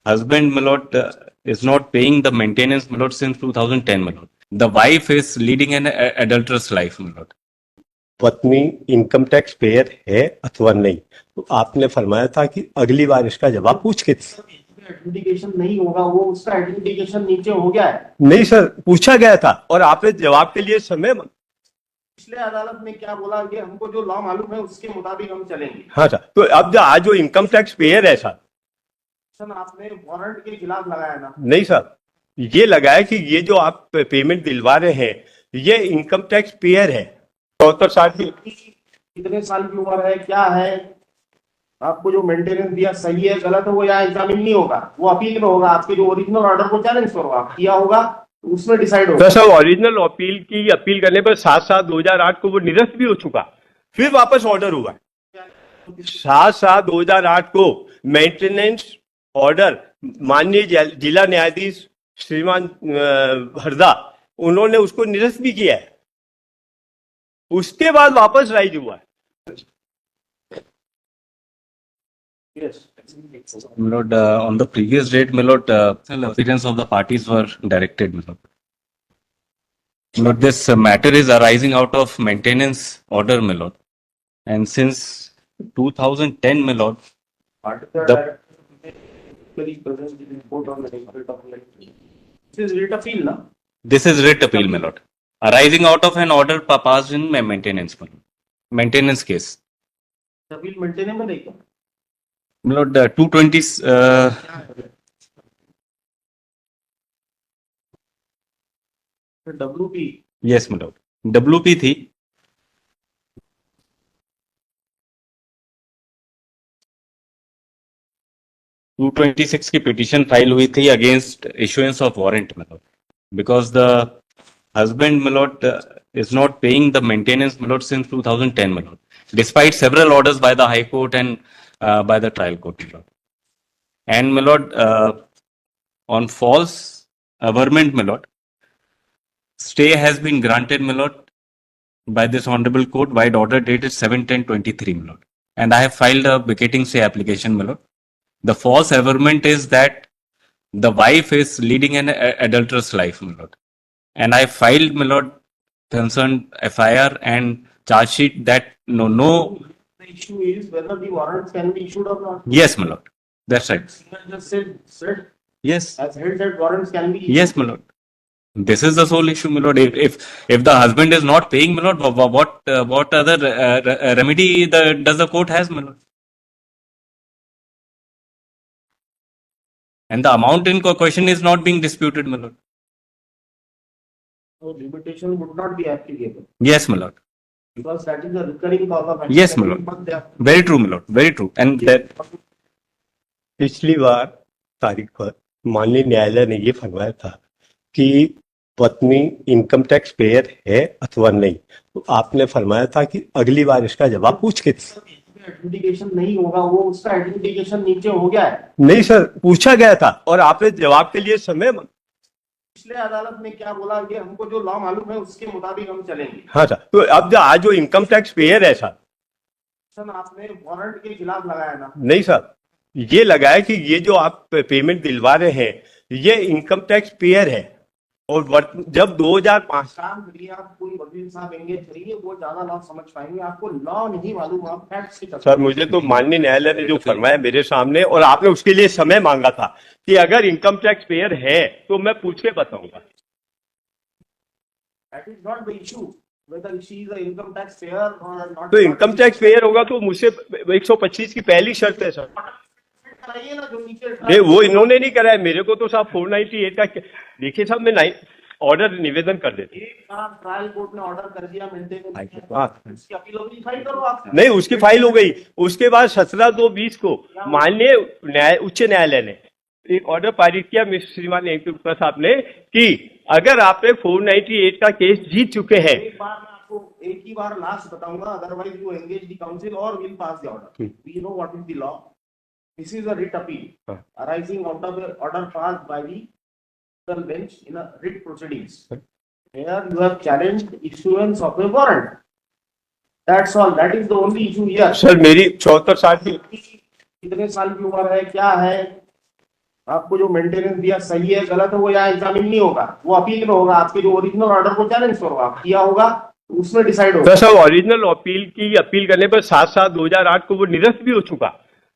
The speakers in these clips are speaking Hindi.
husband, my lord, is not paying the maintenance, my lord, since 2010, my lord. The wife is leading an adulterous life, my lord. पत्नी इनकम टैक्स पेयर है अथवा नहीं, तो आपने फरमाया था कि अगली बार इसका जवाब पूछ के एडजुडिकेशन नहीं होगा, वो उसका एडजुडिकेशन नीचे हो गया है। नहीं सर, पूछा गया था और आपने जवाब के लिए समय पिछले अदालत में क्या बोला कि हमको जो लॉ मालूम है उसके मुताबिक हम चलेंगे। हाँ सर, तो अब आज जो इनकम टैक्स पेयर है सर, आपने वारंट के खिलाफ लगाया ना? नहीं सर, ये लगाया कि ये जो आप पेमेंट दिलवा रहे हैं ये इनकम टैक्स पेयर है। 74 साल की, कितने साल की उम्र है, क्या है, आपको जो मेंटेनेंस दिया सही है गलत है, वो यहाँ एग्जामिन नहीं होगा, वो अपील में होगा। आपके जो ओरिजिनल ऑर्डर को चैलेंज करो, आप किया होगा तो उसमें डिसाइड होगा। सर ओरिजिनल अपील करने पर 7/7/2008 को वो निरस्त भी हो चुका, फिर वापस ऑर्डर हुआ। 7/7/2008 को मेंटेनेंस ऑर्डर माननीय जिला न्यायाधीश श्रीमान हरदा, उन्होंने उसको निरस्त भी किया है, उसके बाद वापस राइज हुआ है। Yes. My lord, on the previous date, my lord, appearance of the parties were directed, my lord. My lord, this matter is arising out of maintenance order, my lord. And since 2010, my lord, This is writ appeal, na? this is writ appeal, my lord, arising out of an order passed in my maintenance, my lord. Maintenance case. Appeal maintainable है क्या? My lord, 220, WP yes, my lord. WP थी 226 की पिटीशन फाइल हुई थी against issuance of warrant, my lord, because the husband, my lord, is not paying the maintenance, my lord, since 2010, my lord, despite several orders by the High Court and by the trial court, my lord. And my lord, on false averment, my lord, stay has been granted, my lord, by this honorable court by order dated 7/10/23, my lord. And I have filed a vacating stay application, my lord. The false averment is that the wife is leading an adulterous life, my lord. And I filed, my lord, concerned FIR and charge sheet that no. The issue is whether the warrants can be issued or not. Yes, my lord. That's right. Just said Yes. as held that warrants can be issued. Yes, my lord. This is the sole issue, my lord. If the husband is not paying, my lord, what other remedy does the court has, my lord? And the amount in question is not being disputed, my lord. So limitation would not be applicable. Yes, my lord. Because that is the recurring cause of action. Yes, my lord. Very true, my lord. Very true. And that पिछली बार तारीख पर माननीय न्यायालय ने ये फरमाया था कि पत्नी इनकम टैक्स पेयर है अथवा नहीं, तो आपने फरमाया था कि अगली बार इसका जवाब पूछ के एडजुडिकेशन नहीं होगा, वो उसका एडजुडिकेशन नीचे हो गया है। नहीं सर, पूछा गया था और आपने जवाब के लिए समय पिछले अदालत में क्या बोला कि हमको जो लॉ मालूम है उसके मुताबिक हम चलेंगे। हाँ सर, तो अब आज जो इनकम टैक्स पेयर है सर, आपने वारंट के खिलाफ लगाया ना? नहीं सर, ये लगाया कि ये जो आप पेमेंट दिलवा रहे हैं ये इनकम टैक्स पेयर है। और जब 2005 आप कोई वकील साहब एंगेज करिए, वो ज्यादा लॉ समझ पाएंगे, आपको लॉ नहीं मालूम, आप फैक्ट से। सर मुझे तो माननीय न्यायालय ने जो फरमाया मेरे सामने, और आपने उसके लिए समय मांगा था कि अगर इनकम टैक्स पेयर है तो मैं पूछ के बताऊंगा। That is not the issue, whether she is an income tax payer or not. तो इनकम टैक्स पेयर होगा तो मुझे 125 की पहली शर्त है सर। कराइए ना जो नीचे। नहीं, वो इन्होंने नहीं कराया, मेरे को तो साहब 498 का देखिए साहब, मैं ऑर्डर निवेदन कर देती। ट्रायल कोर्ट ने ऑर्डर कर दिया, उसकी अपील होगी, फाइल करो आप। नहीं, उसकी फाइल हो गई। उसके बाद 17/2/20 को माननीय उच्च न्यायालय ने एक ऑर्डर पारित किया श्रीमान गुप्ता साहब ने कि अगर आपने 498 का केस जीत चुके हैं। एक ही बार लास्ट बताऊंगा, otherwise you engage the council और will pass the order. We know what is the law. This is a writ appeal arising out of the order passed by the bench in a writ proceedings. Here you have challenged issuance of a warrant. That's all. That is the only issue here. Sir मेरी 74 साल की, कितने साल की उम्र है, क्या है, आपको जो मेंटेनेंस दिया सही है गलत है वो यहाँ एग्जामिन नहीं होगा, वो अपील में होगा, आपके जो ओरिजिनल ऑर्डर को चैलेंज करो आप किया होगा उसमें डिसाइड होगा। तो सब ओरिजिनल अपील की अपील करने पर 7/7/2008 को वो निरस्त भी हो चुका,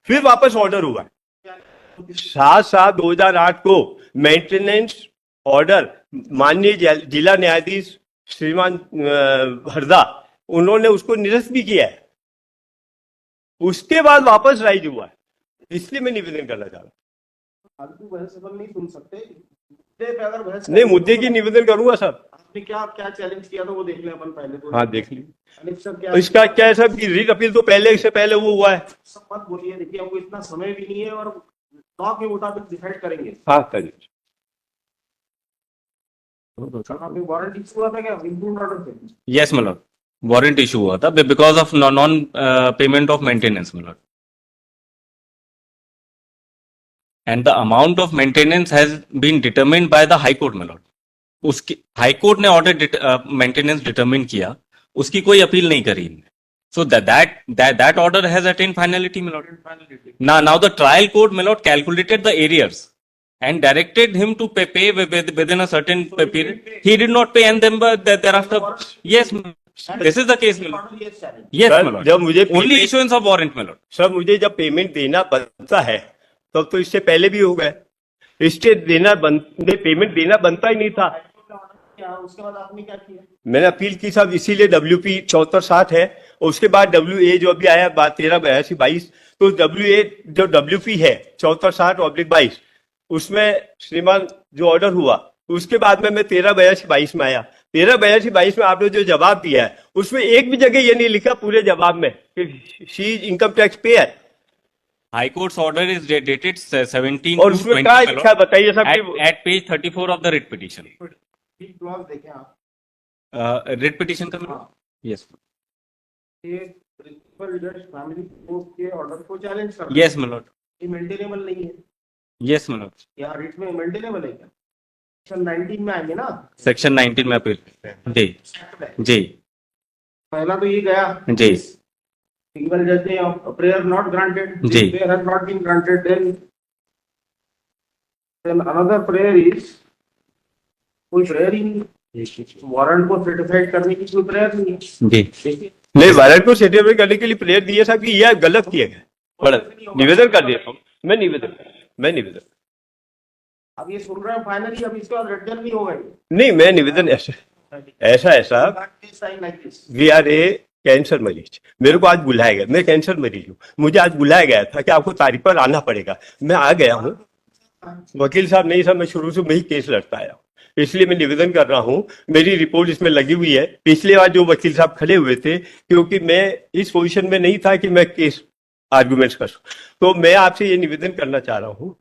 फिर वापस ऑर्डर हुआ। 7/7/2008 को मेंटेनेंस ऑर्डर माननीय जिला न्यायाधीश श्रीमान हरदा उन्होंने उसको निरस्त भी किया है, उसके बाद वापस राइज हुआ है। इसलिए मैं निवेदन करना चाह रहा हूँ। फालतू बहस अपन नहीं सुन सकते, मुद्दे पे अगर बहस नहीं, मुद्दे की निवेदन करूंगा सर। आपने क्या क्या चैलेंज किया था वो देख लें अपन पहले तो। हाँ, देख लीजिए। अनिल सर क्या इसका क्या है सर कि रीट अपील तो पहले, इससे पहले वो हुआ है। सब मत बोलिए, देखिए हमको इतना समय भी नहीं है और लॉ के मुताबिक डिसाइड करेंगे। हाँ करिए। आपने वारंट इशू हुआ था क्या इम्प्रूव्ड ऑर्डर पे? Yes, my lord. Warrant issue हुआ था because of non payment of maintenance, my lord. And the amount of maintenance has been determined by the High Court, my lord. उसकी हाई कोर्ट ने ऑर्डर मेंटेनेंस डिटरमिन किया, उसकी कोई अपील नहीं करी इनने. So that order has attained finality, my lord. Now the trial court, my lord, calculated the arrears and directed him to pay within a certain period. He did not pay, and then thereafter, yes, my lord. This is the case, my lord. Yes, sir, my lord. जब मुझे Only issuance of warrant, my lord. Sir मुझे जब पेमेंट देना बनता है तब तो इससे पहले भी हो गए, इसके पेमेंट देना बनता ही नहीं था। उसके बाद आपने क्या किया? मैंने अपील की साहब, इसीलिए WP 7460 है, और उसके बाद WA जो अभी आया 13/82/22, तो WA जो WP है 7460/22 उसमें श्रीमान जो ऑर्डर हुआ उसके बाद में मैं 13/82/22 में आया। 13/82/22 में आपने जो जवाब दिया है उसमें एक भी जगह ये नहीं लिखा पूरे जवाब में कि she is income tax payer, High Court's order is dated 17 और to उसमें 20, क्या my lord. लिखा है बताइए साहब। At page 34 of the writ petition. Clause देखें आप, Writ petition का, हाँ। yes, ये प्रिंसिपल जज फैमिली कोर्ट के ऑर्डर को चैलेंज कर yes, my lord. ये मेंटेनेबल नहीं है, Yes, my lord. यहाँ रिट में मेंटेनेबल है क्या? सेक्शन 19 में आएंगे ना, Section 19 में अपील जी एक्ट में जी पहला तो ये गया जी सिंगल जज ने प्रेयर नॉट ग्रांटेड, जी। Prayer has not been granted, then another prayer is कोई प्रेयर ही नहीं, वारंट को सर्टिफाइड करने की कोई प्रेयर नहीं है। जी. देखिए नहीं, वारंट को सर्टिफाइड करने के लिए प्रेयर दिया साहब कि यह गलत किया गया, निवेदन कर दिया हूँ मैं, निवेदन अब ये सुन रहे हैं फाइनली, अब इसके बाद रिटर्न नहीं होगा नहीं, मैं निवेदन ऐसा है साहब, वी आर ए कैंसर मरीज, मेरे को आज बुलाया गया, मैं कैंसर मरीज हूँ, मुझे आज बुलाया गया था कि आपको तारीख पर आना पड़ेगा, मैं आ गया हूँ। वकील साहब नहीं साहब, मैं शुरू से वही केस लड़ता आया हूँ, इसलिए मैं निवेदन कर रहा हूँ, मेरी रिपोर्ट इसमें लगी हुई है। पिछले बार जो वकील साहब खड़े हुए थे, क्योंकि मैं इस पोजीशन में नहीं था कि मैं केस आर्गुमेंट्स कर सकूं, तो मैं आपसे ये निवेदन करना चाह रहा हूँ।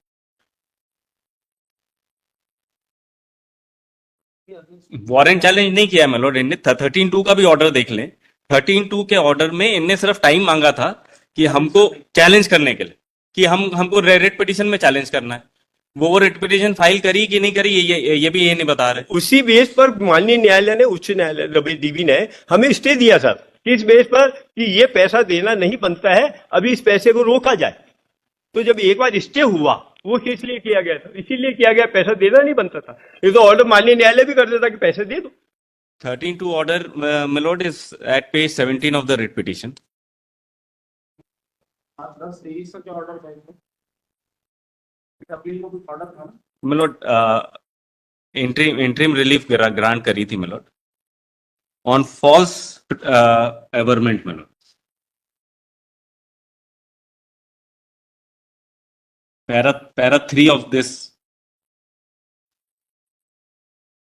वारंट चैलेंज नहीं किया my lord इनने। 13(2) का भी ऑर्डर देख लें। 13(2) के ऑर्डर में इनने सिर्फ टाइम मांगा था कि हमको चैलेंज करने के लिए, कि हमको रिट पिटीशन में चैलेंज करना है। वो रिट पिटीशन फाइल करी कि नहीं करी ये भी ये नहीं बता रहे। उसी बेस पर माननीय न्यायालय ने, उच्च न्यायालय डीबी ने हमें स्टे दिया सर, किस बेस पर कि ये पैसा देना नहीं बनता है, अभी इस पैसे को रोका जाए। तो जब एक बार स्टे हुआ वो किस लिए किया गया था? इसीलिए किया गया, पैसा देना नहीं बनता था। ये तो ऑर्डर माननीय न्यायालय भी कर देता कि पैसे दे दो। 13(2) order, my lord, is at page 17 of the writ petition. 10-23 का क्या ऑर्डर था इसमें? अपील को कुछ ऑर्डर था ना? My lord, interim relief grant करी थी my lord on false averment, my lord. Para 3 of this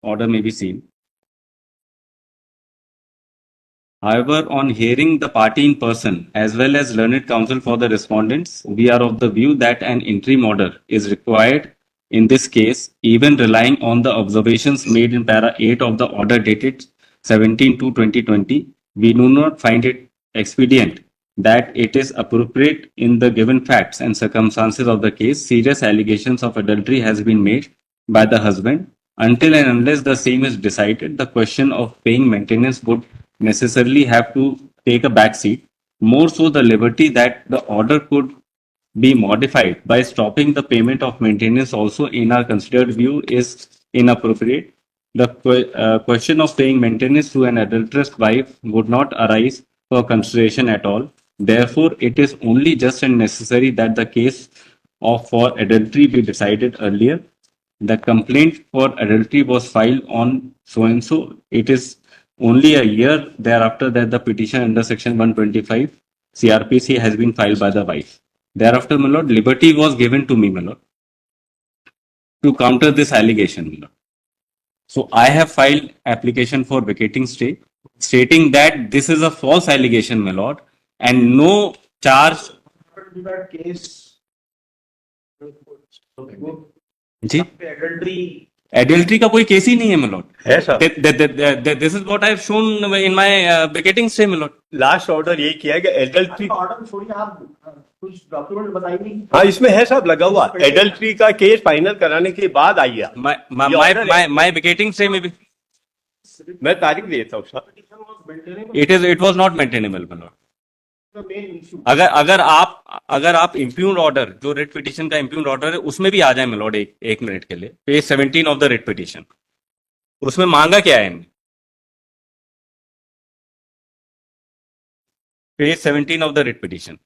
order may be seen. However, on hearing the party in person as well as learned counsel for the respondents, we are of the view that an interim order is required in this case, even relying on the observations made in para 8 of the order dated 17/2/2020. We do not find it expedient that it is appropriate in the given facts and circumstances of the case. Serious allegations of adultery has been made by the husband. Until and unless the same is decided, the question of paying maintenance would necessarily have to take a back seat. More so, the liberty that the order could be modified by stopping the payment of maintenance also in our considered view is inappropriate. The question of paying maintenance to an adulterous wife would not arise for consideration at all. Therefore, it is only just and necessary that the case of for adultery be decided earlier. The complaint for adultery was filed on so and so. It is only a year thereafter that the petition under section 125 CRPC has been filed by the wife. Thereafter, my lord, liberty was given to me, my lord, to counter this allegation, my lord. So I have filed application for vacating stay, stating that this is a false allegation, my lord, and no charge. To that case, जी adultery. एडल्ट्री का कोई केस ही नहीं है, my lord. है sir. This is what I have shown in my vacating stay, my lord. Last order यही किया है कि एडल्ट्री, ऑर्डर छोड़िए, आप कुछ डॉक्यूमेंट बताइए। हाँ इसमें है साहब लगा हुआ, एडल्ट्री का केस फाइनल कराने के बाद आई है। My vacating stay में भी मैं तारीख देता हूँ sir. it was not maintainable, my lord. अगर आप इम्प्यून ऑर्डर, जो रेट पिटीशन का इम्प्यून ऑर्डर है, उसमें भी आ जाए my lord, एक मिनट के लिए, page 17 of the rate petition, उसमें मांगा क्या है इनने? Page 17 of the rate petition,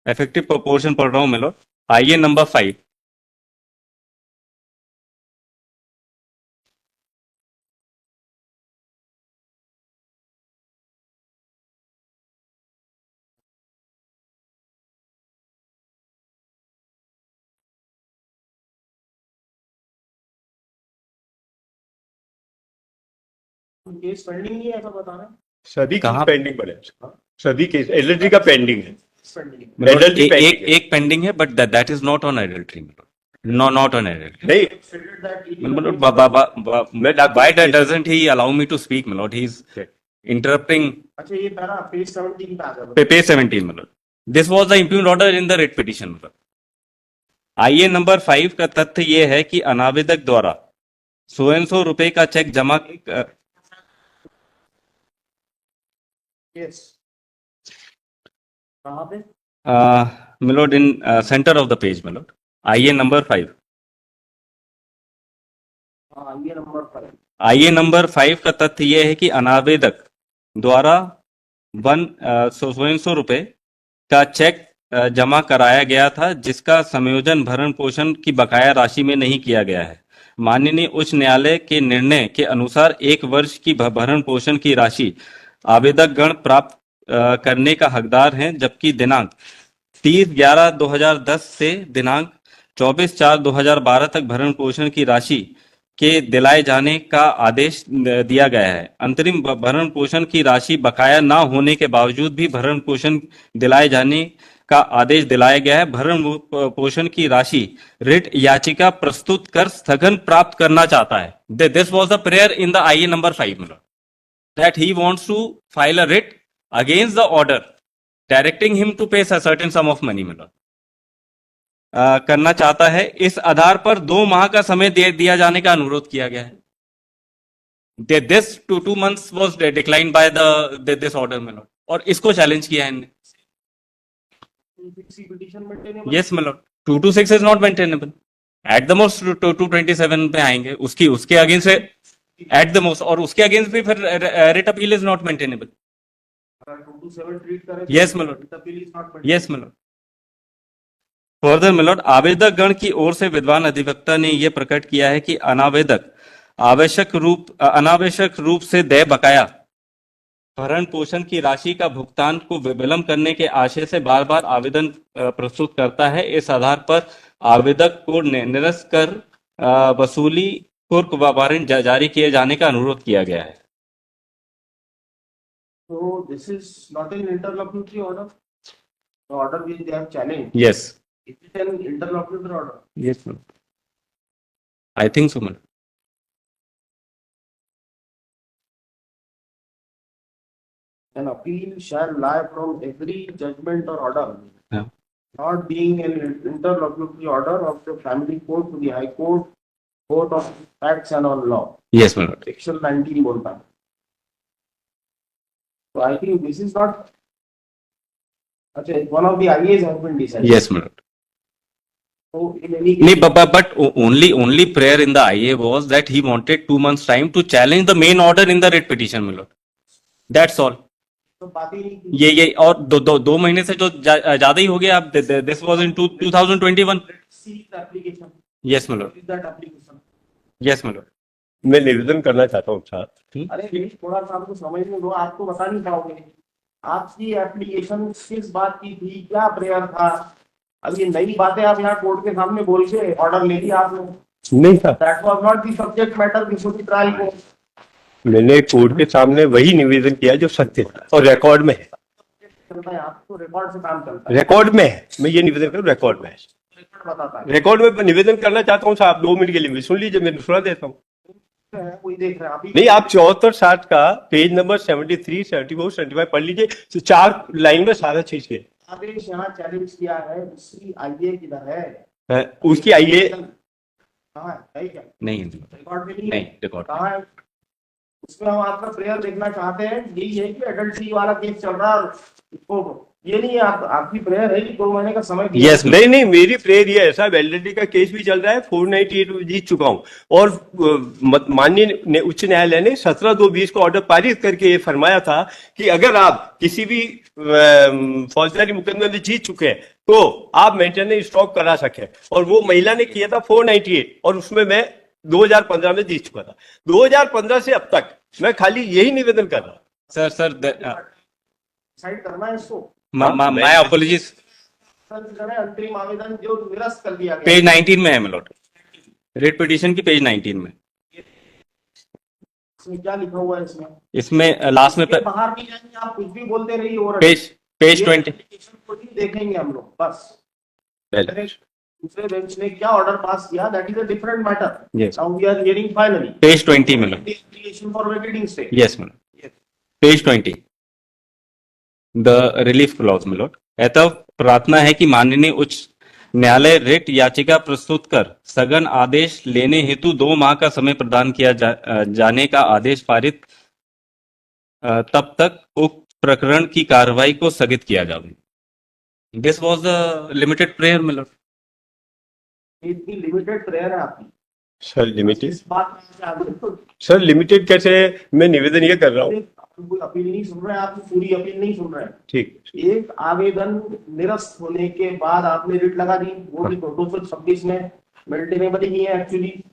effective proportion पढ़ रहा हूं मैं लोग। आइए नंबर 5, केस पेंडिंग नहीं है, ऐसा बता रहे हैं। सभी केस कहाँ? पेंडिंग पड़े, सभी केस एडल्ट्री का पेंडिंग है। पेंडिंग Adultery pending है। एक पेंडिंग है, but that is not on adultery, not on adultery. नहीं Why doesn't he allow me to speak, my lord? He's interrupting. अच्छा, ये पैरा पेज 17 पे आ गया। Page 17, my lord. This was the impugned order in the writ petition, my lord. आइए नंबर 5 का तथ्य ये है कि अनावेदक द्वारा सौ रुपए का चेक जमा यस, कहाँ पे? my lord, in center of the page, my lord. आइए नंबर 5, हाँ, ये नंबर 5। आइए नंबर 5 का तथ्य यह है कि अनावेदक द्वारा 100 रुपए का चेक जमा कराया गया था, जिसका संयोजन भरण पोषण की बकाया राशि में नहीं किया गया है। माननीय उच्च न्यायालय के निर्णय के अनुसार 1 वर्ष की भरण पोषण की राशि आवेदक गण प्राप्त करने का हकदार हैं, जबकि दिनांक 30/11/2010 से दिनांक 24/4/2012 तक भरण पोषण की राशि के दिलाए जाने का आदेश दिया गया है। अंतरिम भरण पोषण की राशि बकाया न होने के बावजूद भी भरण पोषण दिलाए जाने का आदेश दिलाया गया है। भरण पोषण की राशि रिट याचिका प्रस्तुत कर स्थगन प्राप्त करना चाहता है। This was the prayer in the आईए number 5, that he wants to file a writ against the order directing him to pay a certain sum of money, करना चाहता है। इस आधार पर 2 माह का समय दिया जाने का अनुरोध किया गया है। This 2 months was declined by this order, my lord, और इसको चैलेंज किया है इनने। Yes, my lord, 226 is not maintainable, at the most 227 पे आएंगे, उसके अगेंस्ट से at the most, और उसके अगेंस्ट भी फिर rate appeal is not maintainable. 227 treat करें, Yes, my lord. Rate appeal is not Yes, my lord. Further, my lord, आवेदक गण की ओर से विद्वान अधिवक्ता ने यह प्रकट किया है कि अनावेदक अनावश्यक रूप से देय बकाया भरण पोषण की राशि का भुगतान को विलंब करने के आशय से बार बार आवेदन प्रस्तुत करता है। इस आधार पर आवेदक को निरस्त कर वसूली कुर्क वारंट जारी किए जाने का अनुरोध किया गया है। So this is not an interlocutory order. The order which they have challenged. Yes. Is it an interlocutory order? Yes, ma'am. I think so, ma'am. An appeal shall lie from every judgment or order, Yeah. not being an interlocutory order of the family court to the high court, court of facts and on law. Yes, my lord. Section 19 बोलता है। So I think this is not अच्छा, one of the IAs has been decided. Yes, my lord. So in any No, case, but only prayer in the IA was that he wanted 2 months time to challenge the main order in the writ petition, my lord. That's all. तो बात ही नहीं की. ये और दो महीने से जो ज्यादा ही हो गया. अब this was in 2021. See the application. Yes, my lord. What is that application? Yes, my lord. मैं निवेदन करना चाहता हूँ साहब. अरे थोड़ा सा आपको समझने दो, आप तो बता नहीं पाओगे. आपकी एप्लीकेशन किस बात की थी, क्या प्रेयर था? अब ये नई बातें आप यहाँ कोर्ट के सामने बोल के ऑर्डर ले लिया आपने. नहीं साहब, that was not the subject matter before the trial को. मैंने कोर्ट के सामने वही निवेदन किया जो सत्य था और रिकॉर्ड में है. चलता है, आपको रिकॉर्ड से काम चलता है. रिकॉर्ड में है. मैं ये निवेदन करूँ, रिकॉर्ड में है. रिकॉर्ड बताता है. रिकॉर्ड में निवेदन करना चाहता हूँ साहब. 2 मिनट के लिए सुन लीजिए, मैं सुना देता हूँ. कोई देख रहे हैं अभी. नहीं, आप 74-60 का पेज नंबर 73, 74, 75 पढ़ लीजिए. 4 लाइन में सारा चीज है. आदेश यहाँ चैलेंज किया है, उसकी आईए किधर है? उसकी आइए कहाँ है क्या? नहीं रिकॉर्ड में नहीं है. नहीं रिकॉर्ड. कहाँ है? उसमें हम आपका प्रेयर देखना चाहते हैं. यही है कि एडल्ट्री वाला केस चल रहा है और इसको ये नहीं है, आपकी प्रेयर है कि 2 महीने का समय दिया. Yes, नहीं नहीं, मेरी प्रेयर ये है साहब, एलएलडी का केस भी चल रहा है. 498 जीत चुका हूं और माननीय उच्च न्यायालय ने 17/2/20 को ऑर्डर पारित करके ये फरमाया था कि अगर आप किसी भी फौजदारी मुकदमे में जीत चुके हैं तो आप मेंटेनेंस स्टॉप करा सके. और वो महिला ने किया था 498 और उसमें मैं 2015 में जीत चुका था. 2015 से अब तक मैं खाली यही निवेदन कर रहा हूँ. सर डिसाइड करना है इसको. My apologies. अंतरिम आवेदन जो निरस्त कर दिया गया. पेज 19 में है my lord. रेट पिटीशन की पेज 19 में. इसमें क्या लिखा हुआ है? इसमें लास्ट में ये बाहर नहीं जाएंगे, आप कुछ भी बोलते रहिए. और पेज 20. एप्लीकेशन को ही देखेंगे हम लोग बस. पहले दूसरे बेंच ने क्या ऑर्डर पास किया, that is a different matter. Yes. Now we are hearing finally page 20 में lord. Application for vacating stay. Yes, my lord. Page 20. The relief clause में लॉर्ड. अतः प्रार्थना है कि माननीय उच्च न्यायालय रिट याचिका प्रस्तुत कर सघन आदेश लेने हेतु 2 माह का समय प्रदान किया जाने का आदेश पारित तब तक उक्त प्रकरण की कार्रवाई को स्थगित किया जाए. This was the limited prayer में लॉर्ड. इतनी लिमिटेड प्रेयर है आपकी. सर लिमिटेड, इस बात से आगे सर लिमिटेड कैसे? मैं निवेदन ये कर रहा हूँ. कोई अपील नहीं सुन रहे हैं, आप पूरी अपील नहीं सुन रहे हैं. ठीक. एक आवेदन निरस्त होने के बाद आपने रिट लगा दी, वो भी 226 में मेंटेनेबल ही है. Actually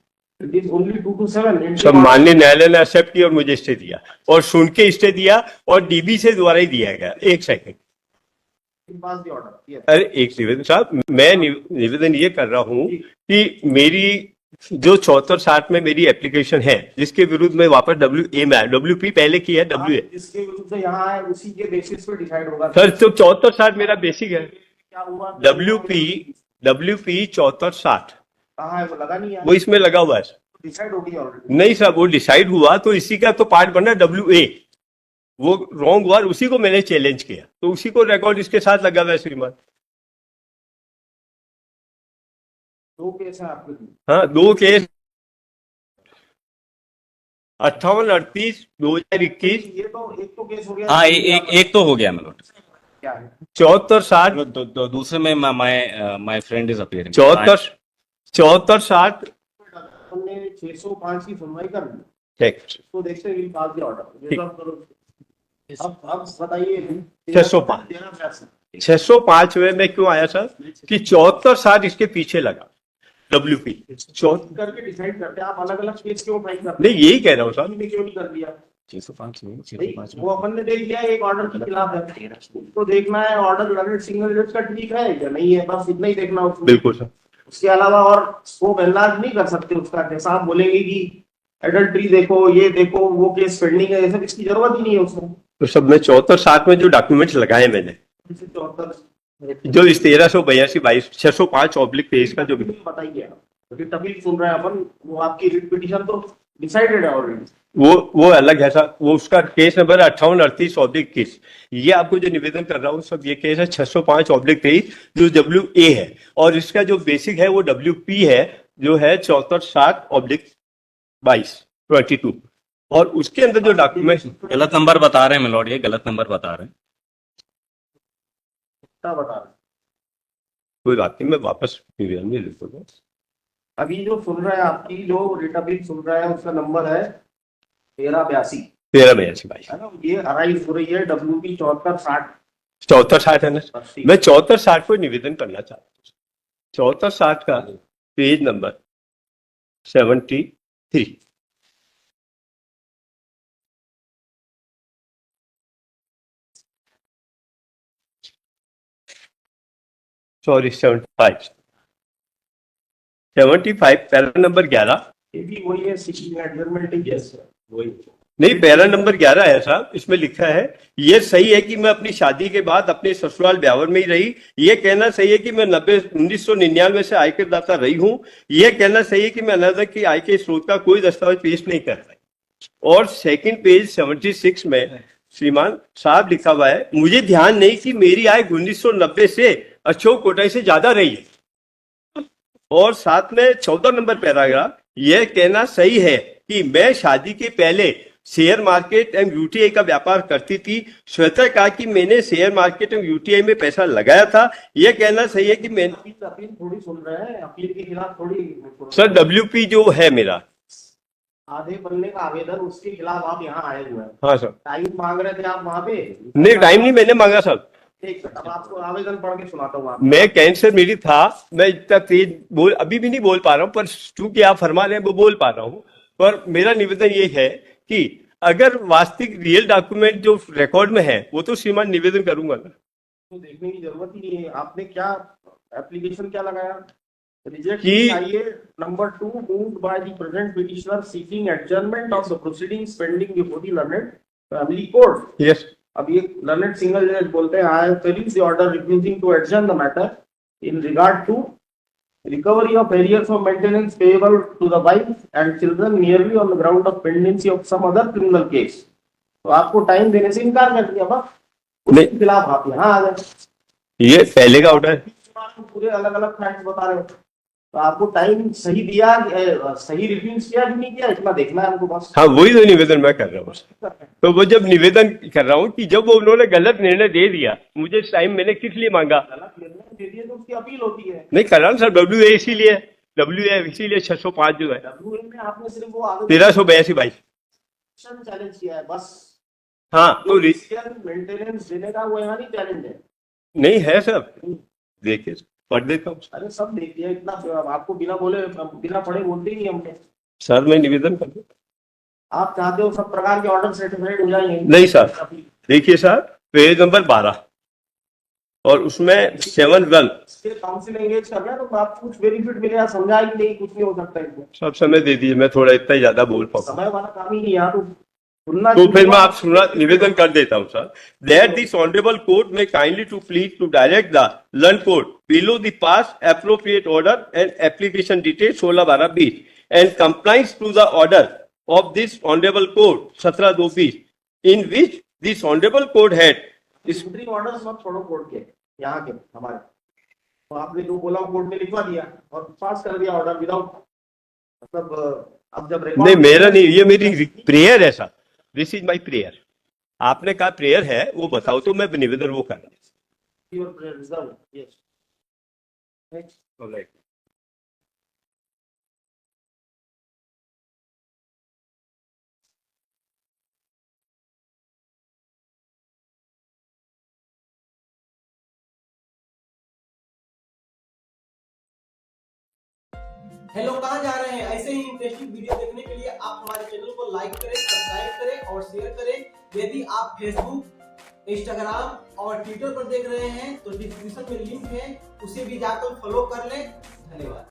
it is only 2 to 7. सब माननीय न्यायालय ने एक्सेप्ट किया और मुझे स्टे दिया और सुन के स्टे दिया और डीबी से द्वारा ही दिया गया. एक सेकंड. ऑर्डर. अरे एक निवेदन साहब, मैं निवेदन ये कर रहा हूँ कि मेरी जो 74-60 में मेरी एप्लीकेशन है जिसके विरुद्ध में वापस WA में आया. WP पहले की है, WA. जिसके विरुद्ध से यहाँ है उसी के बेसिस पे डिसाइड होगा. सर तो 74-60 मेरा बेसिक है. क्या हुआ? WP 74-60 कहाँ है? वो लगा नहीं है. वो इसमें लगा हुआ है. डिसाइड हो गई ऑलरेडी. नहीं साहब, वो डिसाइड हुआ तो इसी का तो पार्ट बना WA. वो रॉन्ग हुआ, उसी को मैंने चैलेंज किया तो उसी को रिकॉर्ड इसके साथ लगा हुआ है श्रीमान. 2 केस है आपके. हाँ 2 केस 58-38-2021. ये तो एक तो केस हो गया. हाँ एक तो हो गया my lord. क्या है? 74-60 दूसरे में माय फ्रेंड इज अपीयरिंग. 74-60 हमने 605 की सुनवाई कर ली. ठीक. तो देखते हैं पास दिया ऑर्डर. ये तो आप करो. अब बताइए 605 605 में मैं क्यों आया सर कि 74-60 इसके पीछे लगा. WP करके डिसाइड करते हैं. आप अलग अलग केस क्यों फाइल करते नहीं, यही कह रहा हूँ सर. हैं? क्यों नहीं कर दिया? 605 वो अपन ने देख लिया एक ऑर्डर के खिलाफ है. उसको देखना है ऑर्डर लर्नेड सिंगल जज का ठीक है या नहीं है, बस इतना ही देखना उसमें. बिल्कुल सर. उसके अलावा और स्कोप एनलार्ज नहीं कर सकते उसका. जैसा आप बोलेंगे कि एडल्ट्री देखो, ये देखो, वो केस पेंडिंग है, ऐसा इसकी जरूरत ही नहीं है उसमें. तो सब में 74-60 में जो डॉक्यूमेंट्स लगाए मैंने, 74 जो इस 1382-22 605/23 का जो बताइए. अपील सुन रहे हैं अपन. वो आपकी रिट पिटीशन तो डिसाइडेड है ऑलरेडी. वो अलग है सर. वो उसका केस नंबर 58-38/21. ये आपको जो निवेदन कर रहा हूँ सब ये केस है 605/23 जो WA है और इसका जो बेसिक है वो WP है जो है 74-60/22 और उसके अंदर जो डॉक्यूमेंट गलत नंबर बता रहे हैं my lord. ये गलत नंबर बता रहे हैं. क्या बता रहे? कोई बात नहीं, मैं वापस निवेदन में लिख दूंगा। अभी जो सुन रहा है, आपकी जो रिटर्न सुन रहा है, उसका नंबर है 1382, 1382 भाई, है ना? ये अराइज हो रही है WP 7460 7460 है ना। 80। मैं 7460 को निवेदन करना चाहता हूँ। 7460 का page number 73, sorry 75, 75 para number 11। ये भी वही है, सीटिंग एडजस्टमेंट। यस वही। नहीं, पैरा नंबर 11 है साहब, इसमें लिखा है ये सही है कि मैं अपनी शादी के बाद अपने ससुराल ब्यावर में ही रही। ये कहना सही है कि मैं 1999 से आयकर दाता रही हूं। ये कहना सही है कि मैं अनादर की आय के स्रोत का कोई दस्तावेज पेश नहीं कर रही। और सेकंड पेज 76 में श्रीमान साहब लिखा हुआ है, मुझे ध्यान नहीं कि मेरी आय 1990 से अशोक कोटाई से ज्यादा रही है। और साथ में 14 नंबर पैराग्राफ, यह कहना सही है कि मैं शादी के पहले शेयर मार्केट एवं यूटीआई का व्यापार करती थी। स्वतः कहा कि मैंने शेयर मार्केट एवं यूटीआई में पैसा लगाया था। यह कहना सही है कि मैंने अपील थोड़ी सुन रहे हैं, अपील के खिलाफ थोड़ी। सर WP जो है मेरा, आधे पन्ने का आवेदन, उसके खिलाफ आप यहाँ आए हुए हैं। हाँ सर। टाइम मांग रहे थे आप वहाँ पे? नहीं, टाइम नहीं मैंने मांगा सर। ठीक है, अब आपको आवेदन पढ़ के सुनाता हूँ। मैं कैंसर मेरी था, मैं इतना तेज बोल अभी भी नहीं बोल पा रहा हूँ, पर चूंकि आप फरमा रहे हैं वो बोल पा रहा हूँ। पर मेरा निवेदन ये है कि अगर वास्तविक रियल डॉक्यूमेंट जो रिकॉर्ड में है वो तो श्रीमान निवेदन करूंगा ना। तो देखने की जरूरत ही नहीं है। आपने क्या एप्लीकेशन क्या लगाया? रिजेक्ट कि- चाहिए। Number 2, moved by the present petitioner seeking adjournment of the proceedings pending before the learned family court. Yes, अब ये लर्नेड सिंगल जज बोलते हैं, I have finished the order refusing to adjourn the matter in regard to recovery of arrears of maintenance payable to the wife and children merely on the ground of pendency of some other criminal case। तो आपको टाइम देने से इनकार कर दिया, बस उसके खिलाफ आप यहाँ आ गए। ये पहले का ऑर्डर है। पूरे अलग अलग फैक्ट्स बता रहे हो, तो आपको टाइम सही दिया, सही रिफ्यूज किया कि नहीं किया, इतना देखना है हमको बस। हाँ, वही तो निवेदन मैं कर रहा हूँ। तो वो जब निवेदन कर रहा हूँ कि जब वो उन्होंने गलत निर्णय दे दिया, मुझे टाइम मैंने किस लिए मांगा? गलत निर्णय दे दिए तो उसकी अपील होती है। नहीं कर रहा हूँ सर, WA इसीलिए, WA इसीलिए 605 जो है, WA में आपने सिर्फ वो आवेदन 1382 भाई। चैलेंज किया है बस। हाँ तो मेंटेनेंस देने का वो यहाँ नहीं चैलेंज है। नहीं है सर, देखिए पढ़ देता हूँ अरे सब देख लिया, इतना आपको बिना बोले बिना पढ़े बोलते ही हमने। सर। मैं निवेदन कर दूं? आप चाहते हो सब प्रकार के ऑर्डर सर्टिफाइड हो जाएंगे? नहीं सर, देखिए सर, पेज नंबर 12 और उसमें 7-1 काउंसिल एंगेज करना है, तो आपको कुछ बेनिफिट मिलेगा, समझा ही नहीं, कुछ नहीं हो सकता इसमें। सब समय दे दीजिए, मैं थोड़ा इतना ही ज्यादा बोल पाऊँ। समय वाला काम ही नहीं यहाँ तो सुनना। तो फिर मैं आप सुना निवेदन कर देता हूं sir, that this honourable court में kindly to please to direct the learn court below the pass appropriate order and application detail 16/12/20 and compliance to the order of this honourable court 17/2/20 in which this honourable court had order मत छोड़ो कोर्ट के, यहाँ के हमारे, तो आपने जो बोला कोर्ट में लिखवा दिया और पास कर दिया ऑर्डर विदाउट, मतलब अब जब नहीं मेरा नहीं, ये मेरी प्रेयर है sir, this is my prayer. आपने कहा प्रेयर है, वो बताओ तो मैं निवेदन वो कर। हेलो, कहाँ जा रहे हैं? ऐसे ही इंटरेस्टिंग वीडियो देखने के लिए आप हमारे चैनल को लाइक करें, सब्सक्राइब करें और शेयर करें। यदि आप फेसबुक, इंस्टाग्राम और ट्विटर पर देख रहे हैं तो डिस्क्रिप्शन में लिंक है, उसे भी जाकर फॉलो कर लें। धन्यवाद।